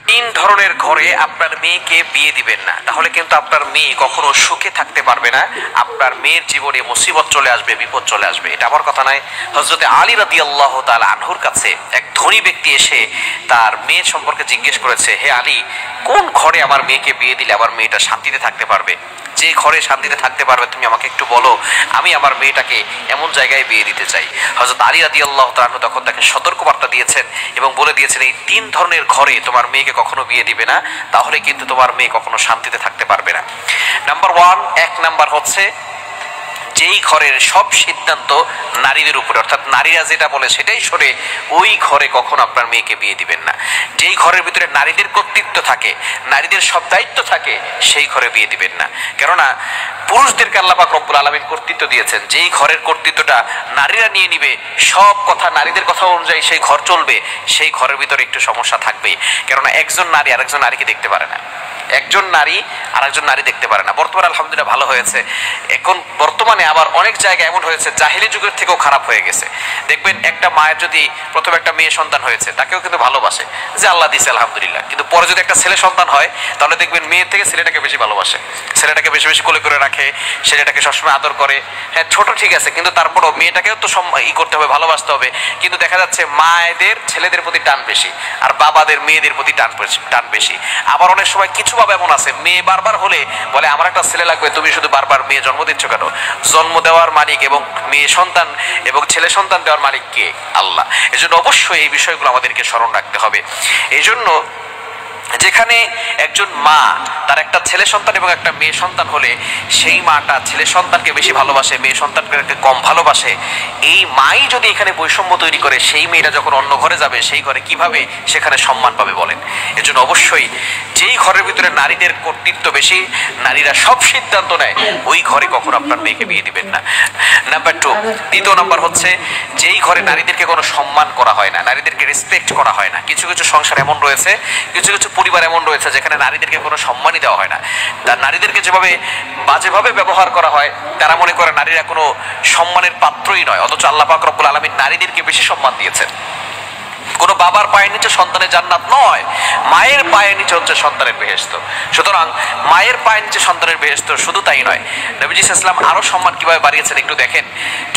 তিন ধরনের ঘরে আপনার মেয়েকে বিয়ে দিবেন না, তাহলে কিন্তু আপনার মেয়ে কখনো সুখে থাকতে পারবে না। আপনার মেয়ের জীবনে মুসিবত চলে আসবে, বিপদ চলে আসবে। এটা আমার কথা নয়। হযরতে আলী রাদিয়াল্লাহু তাআলা আনহুর কাছে এক ধনী ব্যক্তি এসে তার মেয়ে সম্পর্কে জিজ্ঞেস করেছে, হে আলী, কোন ঘরে আমার মেয়েকে বিয়ে দিলে আমার মেয়েটা শান্তিতে থাকতে পারবে? যে ঘরে শান্তিতে থাকতে পারবে তুমি আমাকে একটু বলো, আমি আমার মেয়েটাকে এমন জায়গায় বিয়ে দিতে চাই। হযরত আলী রাদিয়াল্লাহু তাআলা আনহু তখন তাকে সতর্কবার্তা দিয়েছেন এবং বলে দিয়েছেন, এই তিন ধরনের ঘরে তোমার মেয়েকে কখনো বিয়ে দিবে না, তাহলে কিন্তু তোমার মেয়ে কখনো শান্তিতে থাকতে পারবে না। নাম্বার ওয়ান, এক নাম্বার হচ্ছে যেই ঘরের সব সিদ্ধান্ত নারীদের উপরে, অর্থাৎ নারীরা যেটা বলে সেটাই শোনে, ওই ঘরে কখনো আপনার মেয়েকে বিয়ে দিবেন না। যেই ঘরের ভিতরে নারীদের কর্তৃত্ব থাকে, নারীদের সব দায়িত্ব থাকে, সেই ঘরে বিয়ে দিবেন না। কেননা পুরুষদেরকে আল্লাহ পাক রব্বুল আলামিন কর্তৃত্ব দিয়েছেন। যেই ঘরের কর্তৃত্বটা নারীরা নিয়ে নিবে, সব কথা নারীদের কথা অনুযায়ী সেই ঘর চলবে, সেই ঘরের ভিতরে একটু সমস্যা থাকবে। কেননা একজন নারী আরেকজন নারীকে দেখতে পারে না, একজন নারী আর একজন নারী দেখতে পারে না। বর্তমানে আলহামদুলিল্লাহ ভালো হয়েছে। এখন বর্তমানে আবার অনেক জায়গায় এমন হয়েছে, জাহিলি যুগের থেকেও খারাপ হয়ে গেছে। দেখবেন একটা মায়ের যদি প্রথমে একটা মেয়ে সন্তান হয়েছে, তাকেও কিন্তু ভালোবাসে যে আল্লাহ দিছে আলহামদুলিল্লাহ, কিন্তু পরে যদি একটা ছেলে সন্তান হয়, তাহলে দেখবেন মেয়ের থেকে ছেলেটাকে বেশি ভালোবাসে, ছেলেটাকে বেশি বেশি কোলে করে রাখে, ছেলেটাকে সবসময় আদর করে। হ্যাঁ, ছোট ঠিক আছে, কিন্তু তারপরও মেয়েটাকেও তো করতে হবে, ভালোবাসতে হবে। কিন্তু দেখা যাচ্ছে মায়েদের ছেলেদের প্রতি টান বেশি, আর বাবাদের মেয়েদের প্রতি টান বেশি। আবার অনেক সময় কিছু বাবা এমন আছে, মেয়ে বারবার হলে বলে আমার একটা ছেলে লাগবে, তুমি শুধু বারবার মেয়ে জন্ম দিচ্ছ কেন? জন্ম দেওয়ার মালিক এবং মেয়ে সন্তান এবং ছেলে সন্তান দেওয়ার মালিক কে? আল্লাহ। এজন্য অবশ্যই এই বিষয়গুলো আমাদেরকে স্মরণ রাখতে হবে। এই জন্য যেখানে একজন মা তার একটা ছেলে সন্তান এবং একটা মেয়ে সন্তান হলে সেই মাটা ছেলে সন্তানকে বেশি ভালোবাসে, মেয়ে সন্তানকে কম ভালোবাসে, এই মাই যদি এখানে বৈষম্য তৈরি করে, সেই মেয়েটা যখন অন্য ঘরে যাবে, সেই ঘরে কিভাবে সেখানে সম্মান পাবে বলেন? এজন্য অবশ্যই যেই ঘরের ভিতরে নারীদের কর্তৃত্ব বেশি, নারীরা সব সিদ্ধান্ত নেয়, ওই ঘরে কখনো আপনার মেয়েকে বিয়ে দিবেন না। নাম্বার টু, দ্বিতীয় নাম্বার হচ্ছে যেই ঘরে নারীদেরকে কোনো সম্মান করা হয় না, নারীদেরকে রেসপেক্ট করা হয় না। কিছু কিছু সংসার এমন রয়েছে, কিছু কিছু পরিবার এমন রয়েছে যেখানে নারীদেরকে কোনো সম্মানই দেওয়া হয় না। তার নারীদেরকে যেভাবে বাজেভাবে ব্যবহার করা হয়, তারা মনে করে নারীরা কোনো সম্মানের পাত্রই নয়। অথচ আল্লাহ পাক রব্বুল আলামিন নারীদেরকে বেশি সম্মান দিয়েছেন। কোনো বাবার পায়ের নিচে সন্তানের জান্নাত নয়, মায়ের পায়ের নিচে হচ্ছে সন্তানের বেহেশত। সুতরাং মায়ের পায়ের নিচে সন্তানের বেহেশত। শুধু তাই নয়, নবীজি সাল্লাল্লাহু আলাইহি ওয়াসাল্লাম আরো সম্মান কিভাবে বাড়িয়েছেন একটু দেখেন।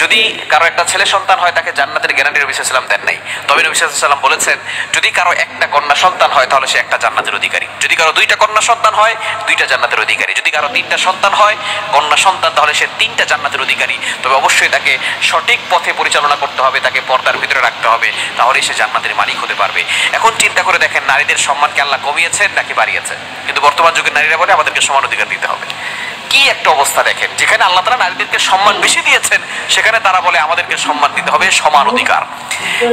যদি কারো একটা ছেলে সন্তান হয়, তাকে জান্নাতের গ্যারান্টি নবী সাল্লাল্লাহু আলাইহি ওয়াসাল্লাম দেন নাই। তবে নবী সাল্লাল্লাহু আলাইহি ওয়াসাল্লাম বলেছেন, যদি কারো একটা কন্যা সন্তান হয়, তাহলে সে একটা জান্নাতের অধিকারী। যদি কারো দুইটা কন্যা সন্তান হয়, দুইটা জান্নাতের অধিকারী। যদি কারো তিনটা সন্তান হয়, কন্যা সন্তান, তাহলে সে তিনটা জান্নাতের অধিকারী। তবে অবশ্যই তাকে সঠিক পথে পরিচালনা করতে হবে, তাকে পর্দার ভিতরে রাখতে হবে, তাহলে সে জান্নাতের মালিক হতে পারবে। এখন চিন্তা করে দেখেন, নারীদের সম্মানকে আল্লাহ কমিয়েছেন নাকি বাড়িয়েছেন? কিন্তু বর্তমান যুগের নারীরা বলে আমাদেরকে সমান অধিকার দিতে হবে। কি একটা অবস্থা দেখেন, যেখানে আল্লাহ তাআলা নারীদেরকে সম্মান বেশি দিয়েছেন, সেখানে তারা বলে আমাদেরকে সম্মান দিতে হবে, সমান অধিকার।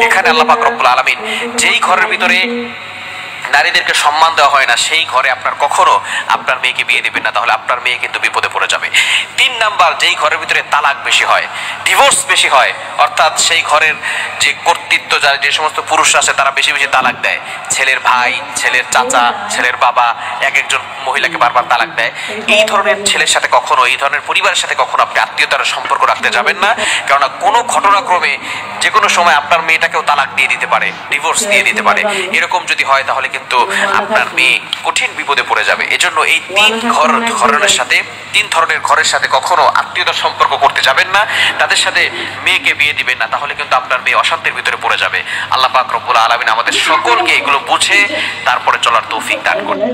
এখানে আল্লাহ পাক রব্বুল আলামিন যেই ঘরের ভিতরে নারীদেরকে সম্মান দেওয়া হয় না, সেই ঘরে আপনার কখনো আপনার মেয়েকে বিয়ে দিবেন না, তাহলে আপনার মেয়ে কিন্তু বিপদে পড়ে যাবে। তিন নাম্বার, যেই ঘরের ভিতরে তালাক বেশি হয়, ডিভোর্স বেশি হয়, অর্থাৎ সেই ঘরের যে কর্তৃত্ব, যারা যে সমস্ত পুরুষ আছে তারা বেশি বেশি তালাক দেয়, ছেলের ভাই, ছেলের চাচা, ছেলের বাবা এক একজন মহিলাকে বারবার তালাক দেয়, এই ধরনের ছেলের সাথে কখনো, এই ধরনের পরিবারের সাথে কখনো আপনি আত্মীয়তার সম্পর্ক রাখতে যাবেন না। কেননা কোনো ঘটনাক্রমে যে কোনো সময় আপনার মেয়েটাকেও তালাক দিয়ে দিতে পারে, ডিভোর্স দিয়ে দিতে পারে। এরকম যদি হয়, তাহলে কিন্তু আপনার মেয়ে কঠিন বিপদে পড়ে যাবে। এজন্য এই তিন ধরনের ঘরের সাথে কখনো আত্মীয়তার সম্পর্ক করতে যাবেন না, তাদের সাথে মেয়েকে বিয়ে দিবেন না, তাহলে কিন্তু আপনার মেয়ে অশান্তির ভিতরে পড়ে যাবে। আল্লাহ পাক রব্বুল আলামিন আমাদের সকলকে এগুলো বুঝে তারপরে চলার তৌফিক দান করুন।